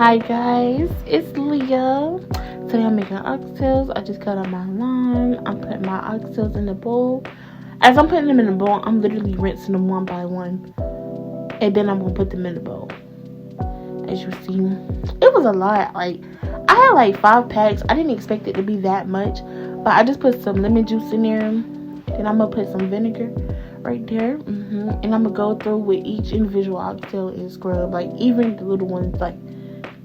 Hi guys, it's Leah. Today I'm making oxtails. I just cut out my lime. I'm putting my oxtails in the bowl. As I'm putting them in the bowl, I'm literally rinsing them one by one. And then I'm going to put them in the bowl. As you see, it was a lot. I had like 5 packs. I didn't expect it to be that much. But I just put some lemon juice in there. Then I'm going to put some vinegar right there. And I'm going to go through with each individual oxtail and scrub. Even the little ones,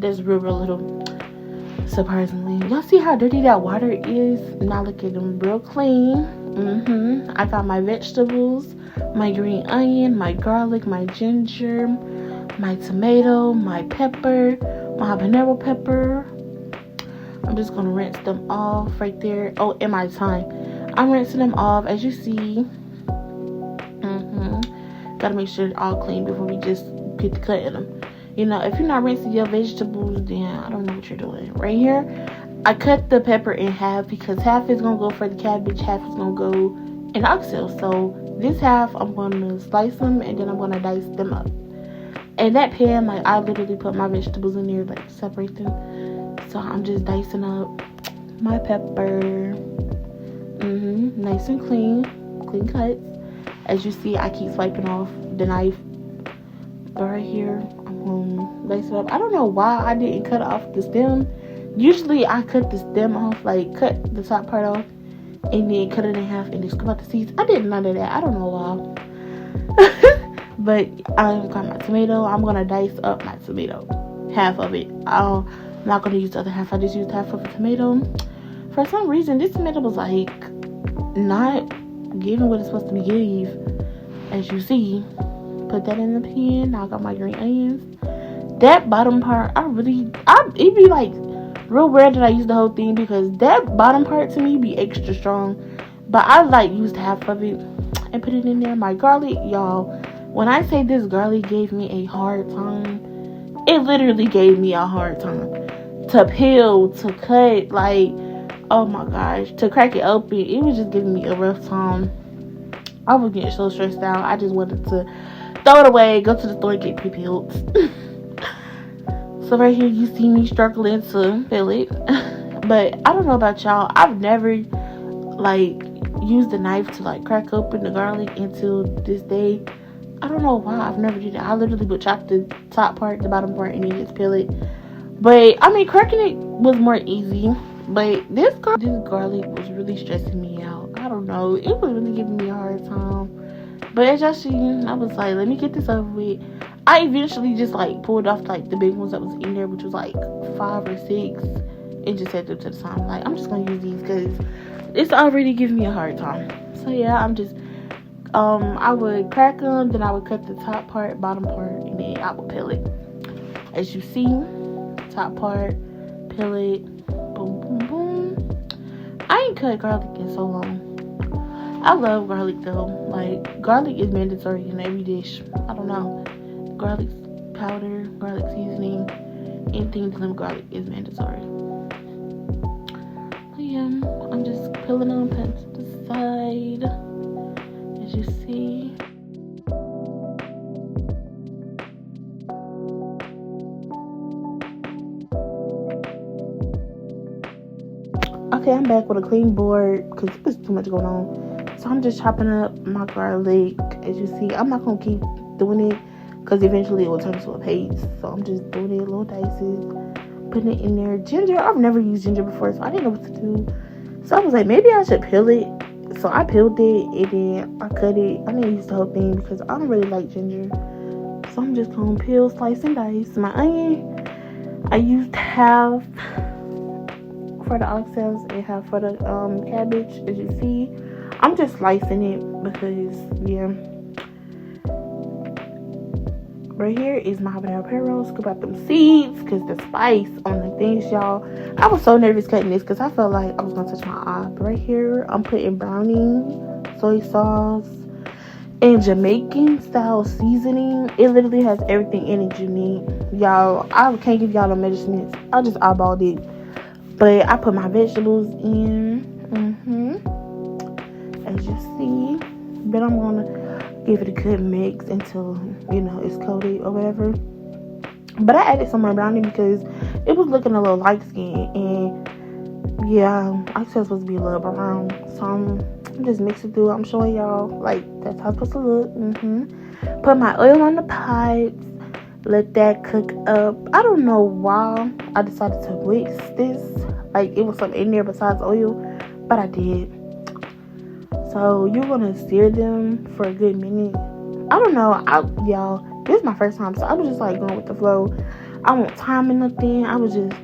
that's real little. Surprisingly, y'all see how dirty that water is? Now look at them, real clean. I got my vegetables, my green onion, my garlic, my ginger, my tomato, my pepper, my habanero pepper. I'm just gonna rinse them off right there. Oh, and my thyme. I'm rinsing them off, as you see. Gotta make sure they're all clean before we just get to cutting them. If you're not rinsing your vegetables, then I don't know what you're doing. Right here, I cut the pepper in half because half is going to go for the cabbage, half is going to go in oxtails. So this half, I'm going to slice them and then I'm going to dice them up. In that pan, I literally put my vegetables in there, separate them. So I'm just dicing up my pepper. Nice and clean cuts. As you see, I keep swiping off the knife. But right here, I'm going to dice it up. I don't know why I didn't cut off the stem. Usually I cut the stem off, cut the top part off and then cut it in half and then scoop out the seeds. I did none of that. I don't know why. But I got my tomato. I'm going to dice up my tomato. Half of it. I'm not going to use the other half. I just used half of the tomato. For some reason, this tomato was not giving what it's supposed to be give. As you see. Put that in the pan. Now I got my green onions. That bottom part, it'd be real rare that I use the whole thing because that bottom part to me be extra strong. But I used half of it and put it in there. My garlic, y'all, when I say this garlic gave me a hard time, it literally gave me a hard time to peel, to cut, oh my gosh, to crack it open. It was just giving me a rough time. I was getting so stressed out. I just wanted to throw it away, go to the store, get pre-peeled. So right here, you see me struggling to peel it. But I don't know about y'all. I've never, used the knife to, crack open the garlic until this day. I don't know why I've never did it. I literally would chop the top part, the bottom part, and then just peel it. But, cracking it was more easy. But this garlic was really stressing me out. I don't know. It was really giving me a hard time. But as y'all see, I was let me get this over with. I eventually just pulled off the big ones that was in there, which was 5 or 6, and just set them to the side. I'm just gonna use these because it's already giving me a hard time. So yeah, I'm just I would crack them, then I would cut the top part, bottom part, and then I would peel it. As you see, top part, peel it, boom, boom, boom. I ain't cut garlic in so long. I love garlic though. Garlic is mandatory in every dish. I don't know. Garlic powder, garlic seasoning, anything to them garlic is mandatory. But yeah, I'm just peeling them, putting to the side. As you see. Okay, I'm back with a clean board because there's too much going on. So I'm just chopping up my garlic. As you see, I'm not going to keep doing it because eventually it will turn into a paste. So I'm just doing it little dices, putting it in there. Ginger, I've never used ginger before, so I didn't know what to do. So I was maybe I should peel it. So I peeled it and then I cut it. I didn't use the whole thing because I don't really like ginger. So I'm just going to peel, slice, and dice. My onion, I used half for the oxtails and half for the cabbage. As you see, I'm just slicing it because right here is my habanero pepper. Scoop out them seeds because the spice on the things, y'all. I was so nervous cutting this because I felt like I was gonna touch my eye. But right here, I'm putting browning, soy sauce, and Jamaican style seasoning. It literally has everything in it you need, y'all. I can't give y'all no measurements. I just eyeballed it. But I put my vegetables in. As you see. Then I'm gonna give it a good mix until it's coated or whatever. But I added some more brownie because it was looking a little light skin. And yeah, oxtails supposed to be a little brown. So I'm just mixing through. I'm showing y'all, like, that's how it's supposed to look. Put my oil on the pot. Let that cook up. I don't know why I decided to mix this. Like, it was something in there besides oil. But I did. So you're going to sear them for a good minute. I don't know. Y'all, this is my first time. So I was just like going with the flow. I won't time in nothing. I was just,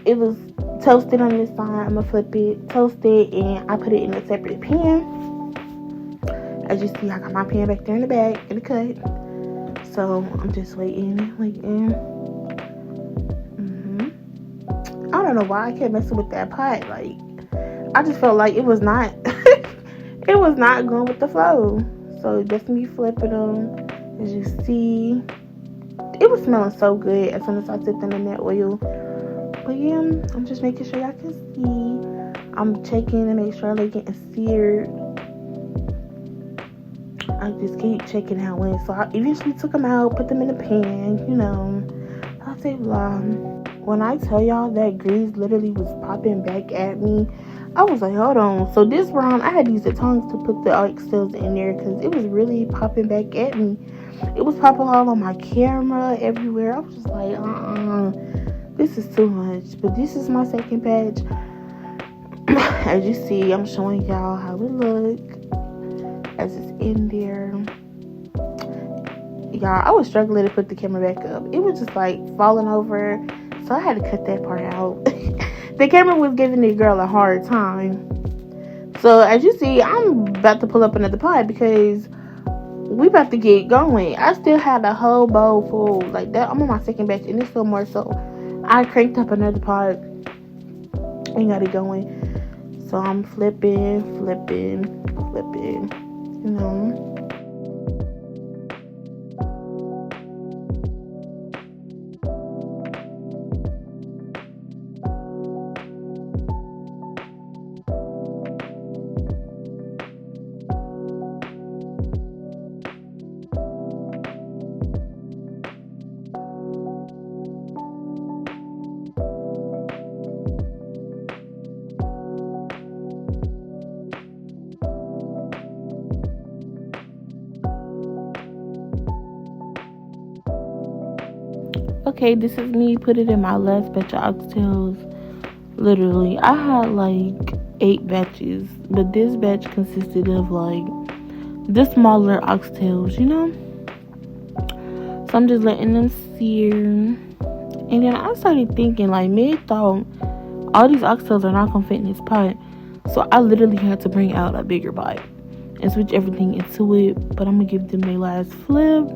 it was toasted on this side. I'm going to flip it, toast it, and I put it in a separate pan. As you see, I got my pan back there in the back, in the cut. So I'm just waiting. I don't know why I kept messing with that pot. Like, I just felt like it was not, it was not going with the flow. So just me flipping them. As you see, it was smelling so good as soon as I dipped them in that oil. But yeah, I'm just making sure y'all can see. I'm checking to make sure they're getting seared. I just keep checking how it went. So I eventually took them out, put them in the pan, I say blah. When I tell y'all that grease literally was popping back at me, I was like, hold on. So this round, I had to use the tongs to put the oxtails in there because it was really popping back at me. It was popping all on my camera, everywhere. I was just like, this is too much. But this is my second batch. As you see, I'm showing y'all how it look as it's in there. Y'all, I was struggling to put the camera back up. It was just like falling over. So I had to cut that part out. The camera was giving the girl a hard time. So as you see, I'm about to pull up another pot because we about to get going. I still had a whole bowl full like that. I'm on my second batch and there's still more. So I cranked up another pot and got it going. So I'm flipping. Okay, this is me put it in my last batch of oxtails. Literally, I had like 8 batches, but this batch consisted of like the smaller oxtails, So I'm just letting them sear. And then I started thinking, like, mid-thought, all these oxtails are not gonna fit in this pot. So I literally had to bring out a bigger pot and switch everything into it. But I'm gonna give them their last flip.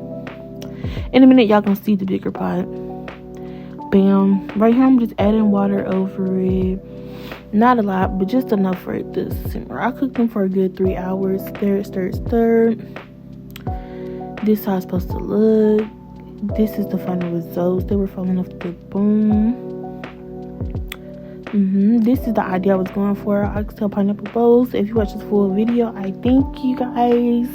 In a minute, y'all gonna see the bigger pot. Bam. Right here, I'm just adding water over it. Not a lot, but just enough for it to simmer. I cooked them for a good 3 hours. Stir. This is how it's supposed to look. This is the final results. They were falling off the bone. This is the idea I was going for. Oxtail pineapple bowls. If you watch this full video, I thank you guys.